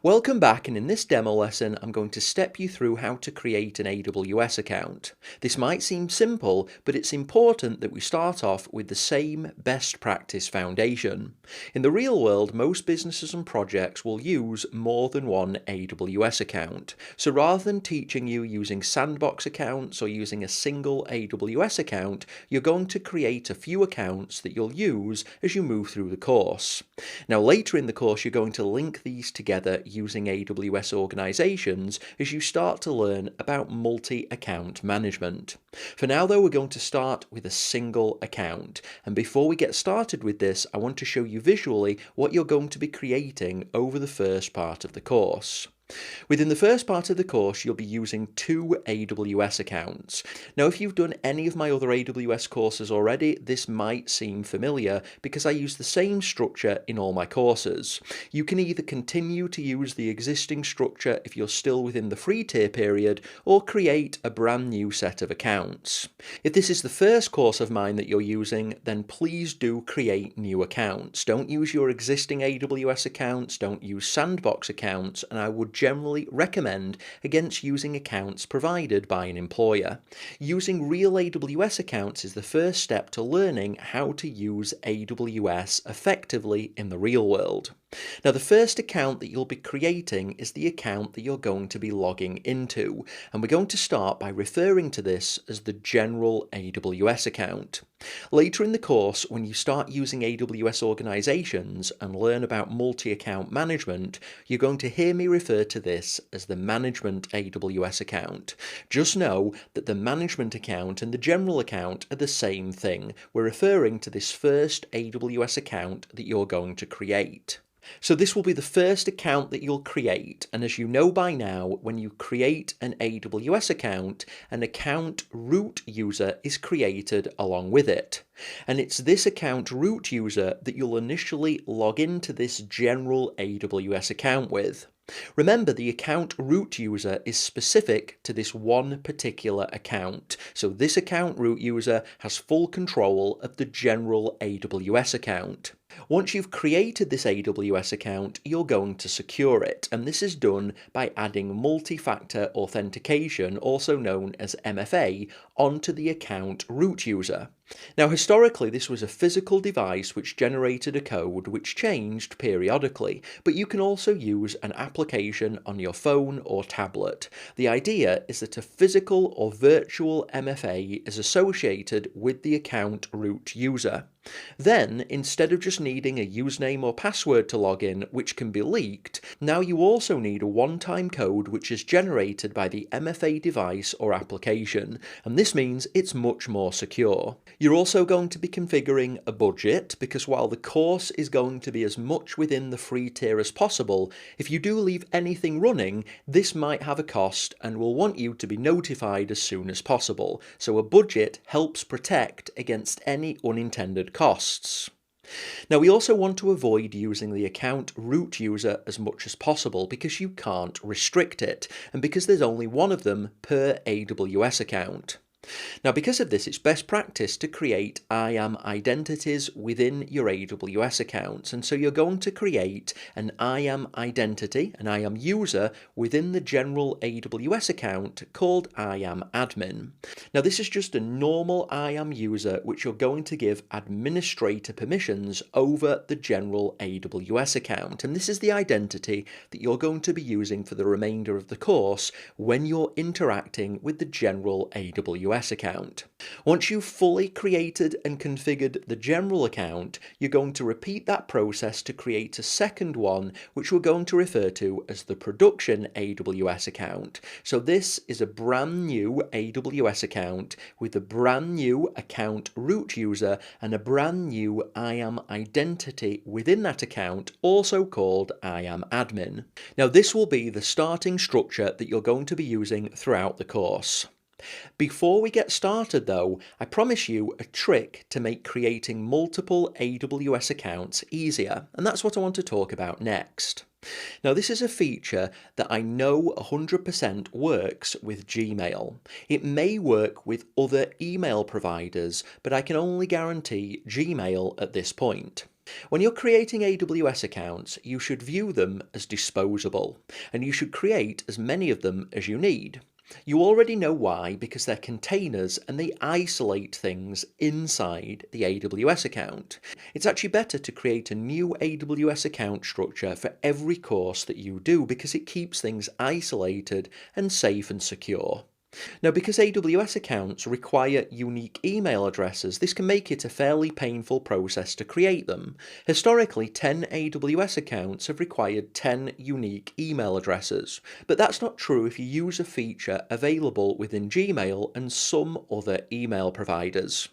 Welcome back, and in this demo lesson I'm going to step you through how to create an AWS account. This might seem simple, but it's important that we start off with the same best practice foundation. In the real world, most businesses and projects will use more than one AWS account. So rather than teaching you using sandbox accounts or using a single AWS account, you're going to create a few accounts that you'll use as you move through the course. Now later in the course you're going to link these together using AWS organizations as you start to learn about multi-account management. For now though, we're going to start with a single account, and before we get started with this, I want to show you visually what you're going to be creating over the first part of the course. Within the first part of the course, you'll be using two AWS accounts. Now, if you've done any of my other AWS courses already, this might seem familiar because I use the same structure in all my courses. You can either continue to use the existing structure if you're still within the free tier period, or create a brand new set of accounts. If this is the first course of mine that you're using, then please do create new accounts. Don't use your existing AWS accounts, don't use sandbox accounts, and I would generally recommend against using accounts provided by an employer. Using real AWS accounts is the first step to learning how to use AWS effectively in the real world. Now, the first account that you'll be creating is the account that you're going to be logging into, and we're going to start by referring to this as the general AWS account. Later in the course, when you start using AWS organizations and learn about multi-account management, you're going to hear me refer to this as the management AWS account. Just know that the management account and the general account are the same thing. We're referring to this first AWS account that you're going to create. So this will be the first account that you'll create, and as you know by now, when you create an AWS account, an account root user is created along with it. And it's this account root user that you'll initially log into this general AWS account with. Remember, the account root user is specific to this one particular account, so this account root user has full control of the general AWS account. Once you've created this AWS account, you're going to secure it, and this is done by adding multi-factor authentication, also known as MFA, onto the account root user. Now, historically, this was a physical device which generated a code which changed periodically, but you can also use an application on your phone or tablet. The idea is that a physical or virtual MFA is associated with the account root user. Then, instead of just needing a username or password to log in, which can be leaked, now you also need a one-time code which is generated by the MFA device or application, and this means it's much more secure. You're also going to be configuring a budget, because while the course is going to be as much within the free tier as possible, if you do leave anything running, this might have a cost and will want you to be notified as soon as possible, so a budget helps protect against any unintended costs. Now, we also want to avoid using the account root user as much as possible because you can't restrict it, and because there's only one of them per AWS account. Now, because of this, it's best practice to create IAM identities within your AWS accounts, and so you're going to create an IAM identity, an IAM user, within the general AWS account called IAM admin. Now, this is just a normal IAM user which you're going to give administrator permissions over the general AWS account, and this is the identity that you're going to be using for the remainder of the course when you're interacting with the general AWS account. Once you've fully created and configured the general account, you're going to repeat that process to create a second one, which we're going to refer to as the production AWS account. So this is a brand new AWS account with a brand new account root user and a brand new IAM identity within that account, also called IAM admin. Now, this will be the starting structure that you're going to be using throughout the course. Before we get started though, I promise you a trick to make creating multiple AWS accounts easier, and that's what I want to talk about next. Now, this is a feature that I know 100% works with Gmail. It may work with other email providers, but I can only guarantee Gmail at this point. When you're creating AWS accounts, you should view them as disposable, and you should create as many of them as you need. You already know why, because they're containers and they isolate things inside the AWS account. It's actually better to create a new AWS account structure for every course that you do because it keeps things isolated and safe and secure. Now, because AWS accounts require unique email addresses, this can make it a fairly painful process to create them. Historically, 10 AWS accounts have required 10 unique email addresses, but that's not true if you use a feature available within Gmail and some other email providers.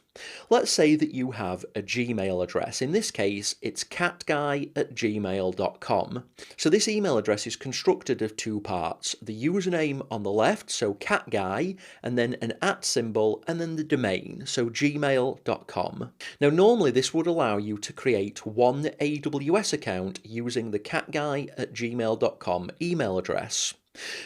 Let's say that you have a Gmail address. In this case, it's catguy@gmail.com. So this email address is constructed of two parts: the username on the left, so catguy, and then an @ symbol, and then the domain, so gmail.com. Now, normally this would allow you to create one AWS account using the catguy@gmail.com email address.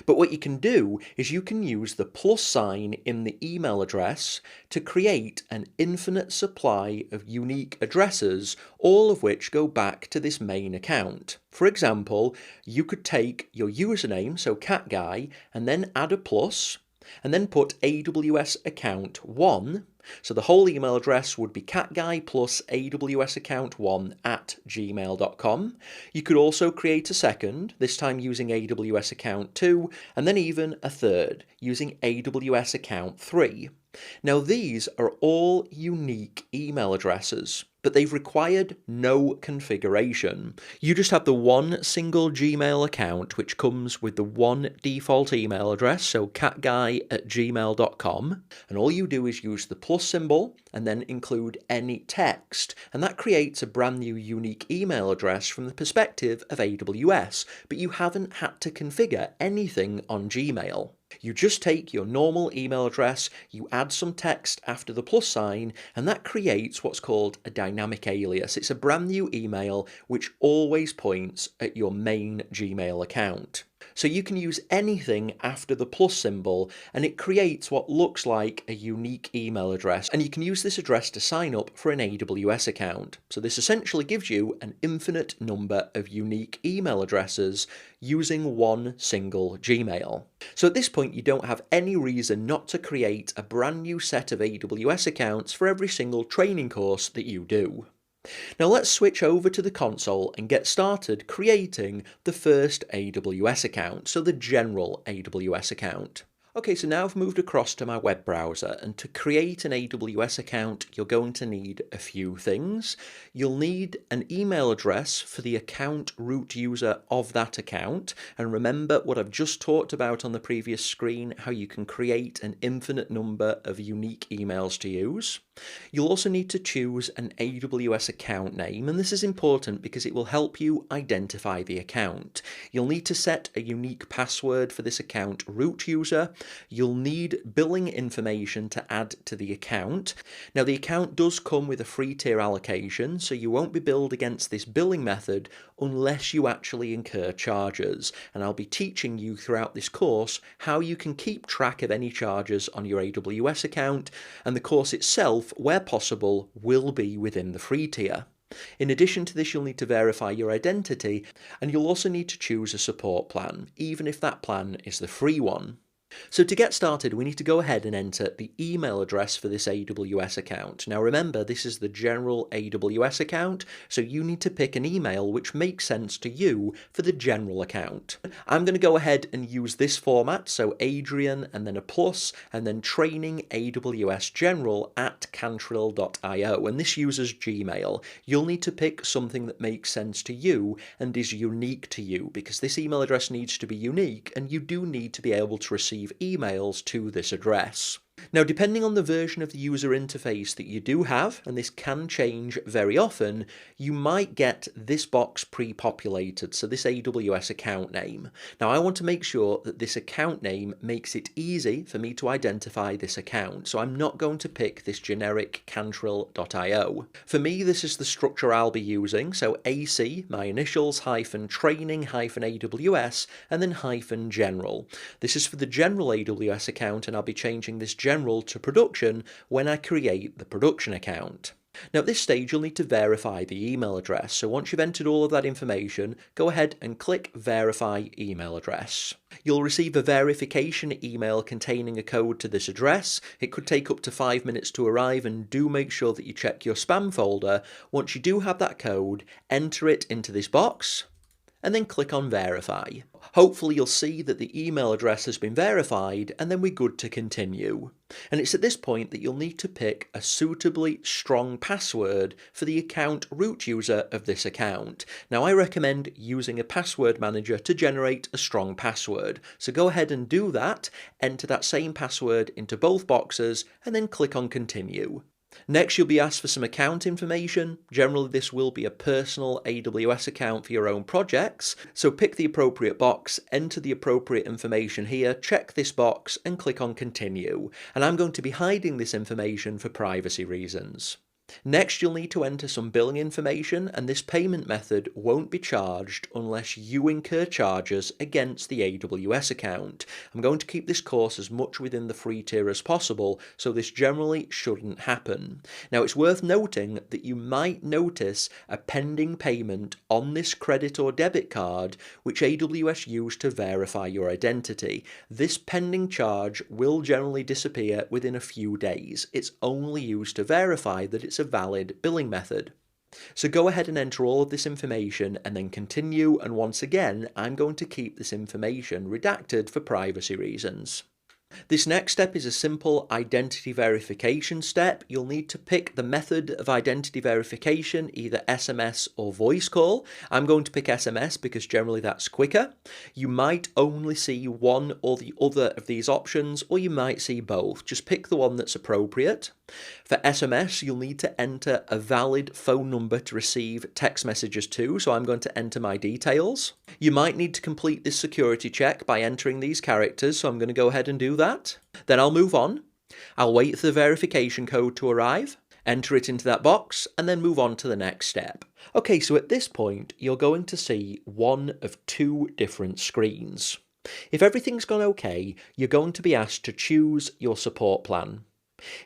But what you can do is you can use the plus sign in the email address to create an infinite supply of unique addresses, all of which go back to this main account. For example, you could take your username, so catguy, and then add a plus, and then put AWS account 1. So the whole email address would be catguy plus AWS account 1 at gmail.com. You could also create a second, this time using AWS account 2, and then even a third, using AWS account 3. Now these are all unique email addresses, but they've required no configuration. You just have the one single Gmail account which comes with the one default email address, so catguy@gmail.com, and all you do is use the plus symbol and then include any text, and that creates a brand new unique email address from the perspective of AWS, but you haven't had to configure anything on Gmail. You just take your normal email address, you add some text after the plus sign, and that creates what's called a dynamic alias. It's a brand new email which always points at your main Gmail account. So you can use anything after the plus symbol and it creates what looks like a unique email address, and you can use this address to sign up for an AWS account. So this essentially gives you an infinite number of unique email addresses using one single Gmail. So at this point you don't have any reason not to create a brand new set of AWS accounts for every single training course that you do. Now let's switch over to the console and get started creating the first AWS account, so the general AWS account. Okay, so now I've moved across to my web browser, and to create an AWS account, you're going to need a few things. You'll need an email address for the account root user of that account, and remember what I've just talked about on the previous screen, how you can create an infinite number of unique emails to use. You'll also need to choose an AWS account name, and this is important because it will help you identify the account. You'll need to set a unique password for this account root user. You'll need billing information to add to the account. Now the account does come with a free tier allocation, so you won't be billed against this billing method unless you actually incur charges, and I'll be teaching you throughout this course how you can keep track of any charges on your AWS account, and the course itself, where possible, will be within the free tier. In addition to this, you'll need to verify your identity, and you'll also need to choose a support plan, even if that plan is the free one. So to get started, we need to go ahead and enter the email address for this AWS account. Now remember, this is the general AWS account, so you need to pick an email which makes sense to you for the general account. I'm going to go ahead and use this format, so Adrian and then a plus, and then training AWS general at cantril.io, and this uses Gmail. You'll need to pick something that makes sense to you and is unique to you, because this email address needs to be unique, and you do need to be able to receive emails to this address. Now, depending on the version of the user interface that you do have, and this can change very often, you might get this box pre-populated, so this AWS account name. Now, I want to make sure that this account name makes it easy for me to identify this account, so I'm not going to pick this generic cantril.io. For me, this is the structure I'll be using, so AC, my initials, hyphen training, hyphen AWS, and then hyphen general. This is for the general AWS account, and I'll be changing this general to production when I create the production account. Now at this stage you'll need to verify the email address, so once you've entered all of that information, go ahead and click Verify Email Address. You'll receive a verification email containing a code to this address. It could take up to 5 minutes to arrive, and do make sure that you check your spam folder. Once you do have that code, enter it into this box and then click on Verify. Hopefully you'll see that the email address has been verified, and then we're good to continue. And it's at this point that you'll need to pick a suitably strong password for the account root user of this account. Now I recommend using a password manager to generate a strong password. So go ahead and do that, enter that same password into both boxes, and then click on Continue. Next, you'll be asked for some account information. Generally, this will be a personal AWS account for your own projects. So pick the appropriate box, enter the appropriate information here, check this box and click on Continue. And I'm going to be hiding this information for privacy reasons. Next, you'll need to enter some billing information, and this payment method won't be charged unless you incur charges against the AWS account. I'm going to keep this course as much within the free tier as possible, so this generally shouldn't happen. Now, it's worth noting that you might notice a pending payment on this credit or debit card which AWS used to verify your identity. This pending charge will generally disappear within a few days. It's only used to verify that it's a valid billing method. So go ahead and enter all of this information and then continue, and once again I'm going to keep this information redacted for privacy reasons. This next step is a simple identity verification step. You'll need to pick the method of identity verification, either SMS or voice call. I'm going to pick SMS because generally that's quicker. You might only see one or the other of these options, or you might see both. Just pick the one that's appropriate. For SMS, you'll need to enter a valid phone number to receive text messages to, so I'm going to enter my details. You might need to complete this security check by entering these characters, so I'm going to go ahead and do that. Then I'll move on. I'll wait for the verification code to arrive, enter it into that box, and then move on to the next step. Okay, so at this point, you're going to see one of two different screens. If everything's gone okay, you're going to be asked to choose your support plan.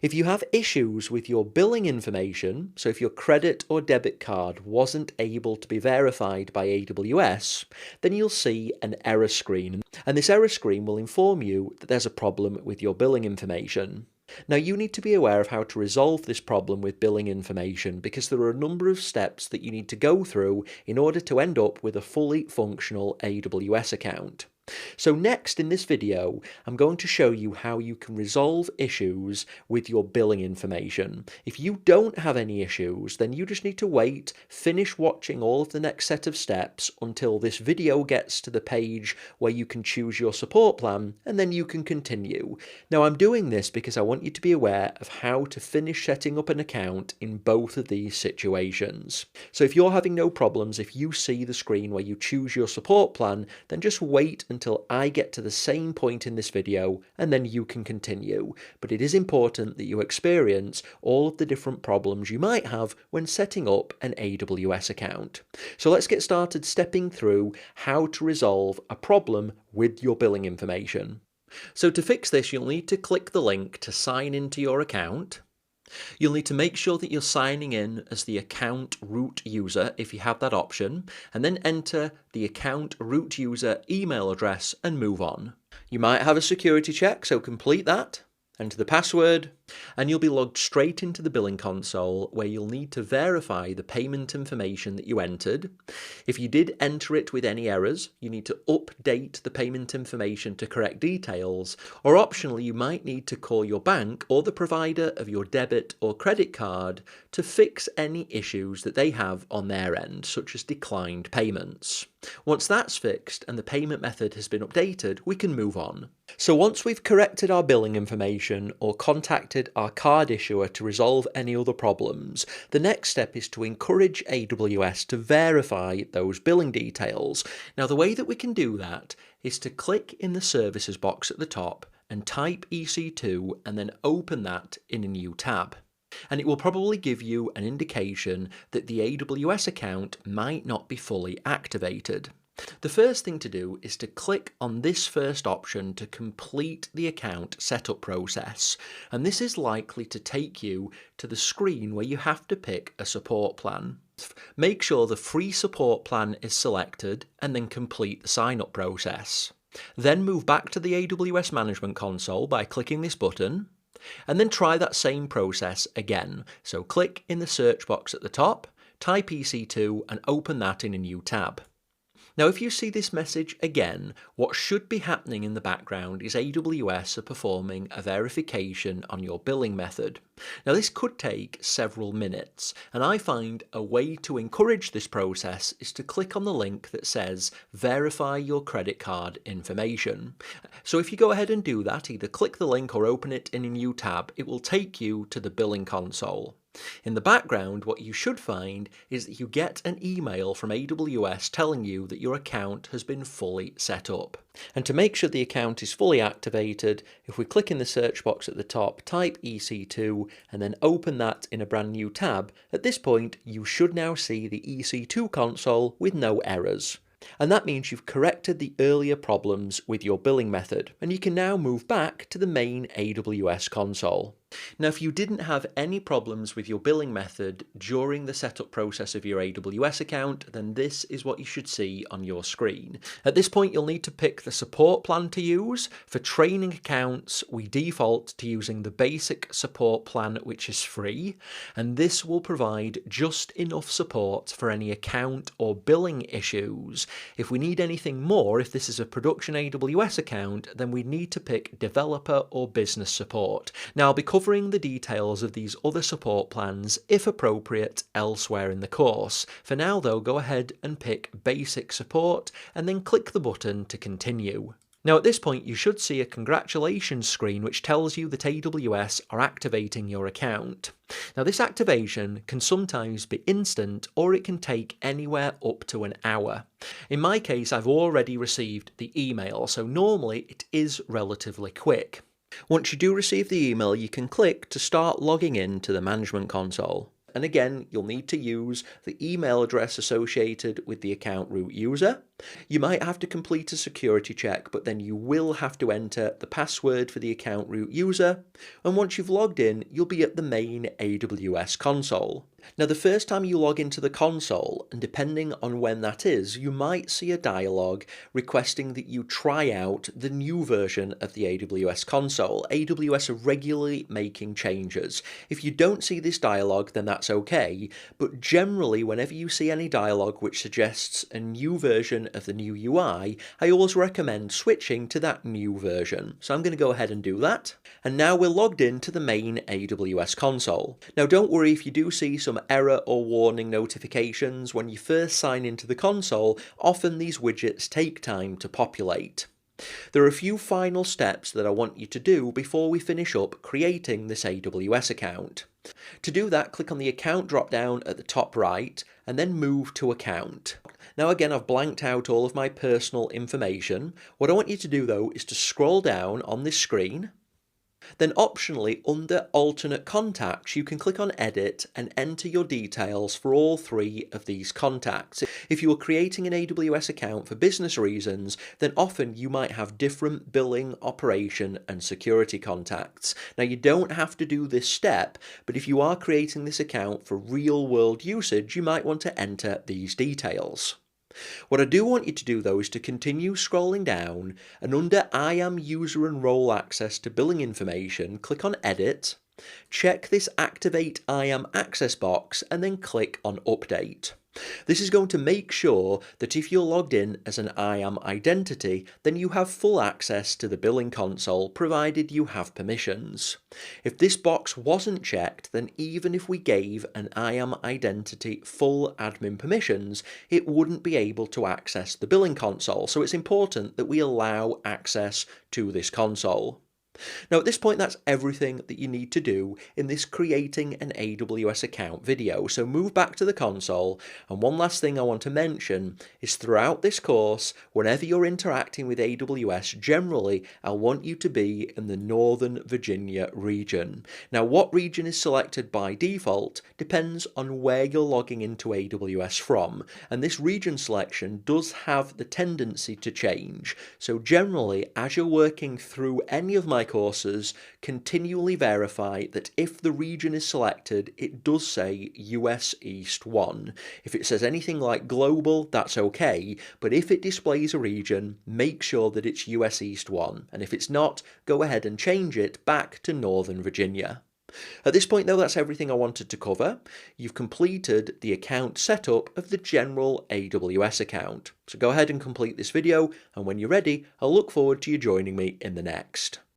If you have issues with your billing information, so if your credit or debit card wasn't able to be verified by AWS, then you'll see an error screen, and this error screen will inform you that there's a problem with your billing information. Now you need to be aware of how to resolve this problem with billing information, because there are a number of steps that you need to go through in order to end up with a fully functional AWS account. So next in this video, I'm going to show you how you can resolve issues with your billing information. If you don't have any issues, then you just need to wait, finish watching all of the next set of steps until this video gets to the page where you can choose your support plan, and then you can continue. Now I'm doing this because I want you to be aware of how to finish setting up an account in both of these situations. So if you're having no problems, if you see the screen where you choose your support plan, then just wait until I get to the same point in this video, and then you can continue. But it is important that you experience all of the different problems you might have when setting up an AWS account. So let's get started stepping through how to resolve a problem with your billing information. So to fix this, you'll need to click the link to sign into your account. You'll need to make sure that you're signing in as the account root user if you have that option, and then enter the account root user email address and move on. You might have a security check, so complete that. Enter the password, and you'll be logged straight into the billing console where you'll need to verify the payment information that you entered. If you did enter it with any errors, you need to update the payment information to correct details, or optionally you might need to call your bank or the provider of your debit or credit card to fix any issues that they have on their end, such as declined payments. Once that's fixed and the payment method has been updated, we can move on. So once we've corrected our billing information or contacted our card issuer to resolve any other problems, the next step is to encourage AWS to verify those billing details. Now the way that we can do that is to click in the services box at the top and type EC2 and then open that in a new tab. And it will probably give you an indication that the AWS account might not be fully activated. The first thing to do is to click on this first option to complete the account setup process, and this is likely to take you to the screen where you have to pick a support plan. Make sure the free support plan is selected and then complete the sign up process. Then move back to the AWS Management Console by clicking this button, and then try that same process again. So click in the search box at the top, type EC2 and open that in a new tab. Now if you see this message again, what should be happening in the background is AWS are performing a verification on your billing method. Now this could take several minutes, and I find a way to encourage this process is to click on the link that says verify your credit card information. So if you go ahead and do that, either click the link or open it in a new tab, it will take you to the billing console. In the background, what you should find is that you get an email from AWS telling you that your account has been fully set up. And to make sure the account is fully activated, if we click in the search box at the top, type EC2 and then open that in a brand new tab, at this point you should now see the EC2 console with no errors. And that means you've corrected the earlier problems with your billing method, and you can now move back to the main AWS console. Now, if you didn't have any problems with your billing method during the setup process of your AWS account, then this is what you should see on your screen. At this point, you'll need to pick the support plan to use. For training accounts, we default to using the basic support plan, which is free, and this will provide just enough support for any account or billing issues. If we need anything more, if this is a production AWS account, then we need to pick developer or business support. Now, I'll be covering the details of these other support plans, if appropriate, elsewhere in the course. For now though, go ahead and pick basic support and then click the button to continue. Now at this point you should see a congratulations screen which tells you that AWS are activating your account. Now this activation can sometimes be instant or it can take anywhere up to an hour. In my case, I've already received the email, so normally it is relatively quick. Once you do receive the email, you can click to start logging in to the management console. And again, you'll need to use the email address associated with the account root user. You might have to complete a security check, but then you will have to enter the password for the account root user. And once you've logged in, you'll be at the main AWS console. Now, the first time you log into the console, and depending on when that is, you might see a dialog requesting that you try out the new version of the AWS console. AWS are regularly making changes. If you don't see this dialog, then that's okay, but generally whenever you see any dialog which suggests a new version of the new UI, I always recommend switching to that new version. So I'm going to go ahead and do that. And now we're logged into the main AWS console. Now don't worry if you do see some error or warning notifications. When you first sign into the console, often these widgets take time to populate. There are a few final steps that I want you to do before we finish up creating this AWS account. To do that, click on the account drop-down at the top right and then move to account. Now again, I've blanked out all of my personal information. What I want you to do though is to scroll down on this screen. Then optionally, under alternate contacts, you can click on edit and enter your details for all three of these contacts. If you are creating an AWS account for business reasons, then often you might have different billing, operation and security contacts. Now you don't have to do this step, but if you are creating this account for real world usage, you might want to enter these details. What I do want you to do though is to continue scrolling down, and under I am user and role access to billing information, click on edit, check this activate I am access box and then click on update. This is going to make sure that if you're logged in as an I am identity, then you have full access to the billing console provided you have permissions. If this box wasn't checked, then even if we gave an I am identity full admin permissions, it wouldn't be able to access the billing console. So it's important that we allow access to this console. Now at this point that's everything that you need to do in this creating an AWS account video, so move back to the console, and one last thing I want to mention is throughout this course, whenever you're interacting with AWS, generally I'll want you to be in the Northern Virginia region. Now what region is selected by default depends on where you're logging into AWS from, and this region selection does have the tendency to change, so generally as you're working through any of my courses, continually verify that if the region is selected, it does say US East 1. If it says anything like global, that's okay, but if it displays a region, make sure that it's US East 1, and if it's not, go ahead and change it back to Northern Virginia. At this point though, that's everything I wanted to cover. You've completed the account setup of the general AWS account. So go ahead and complete this video, and when you're ready, I'll look forward to you joining me in the next.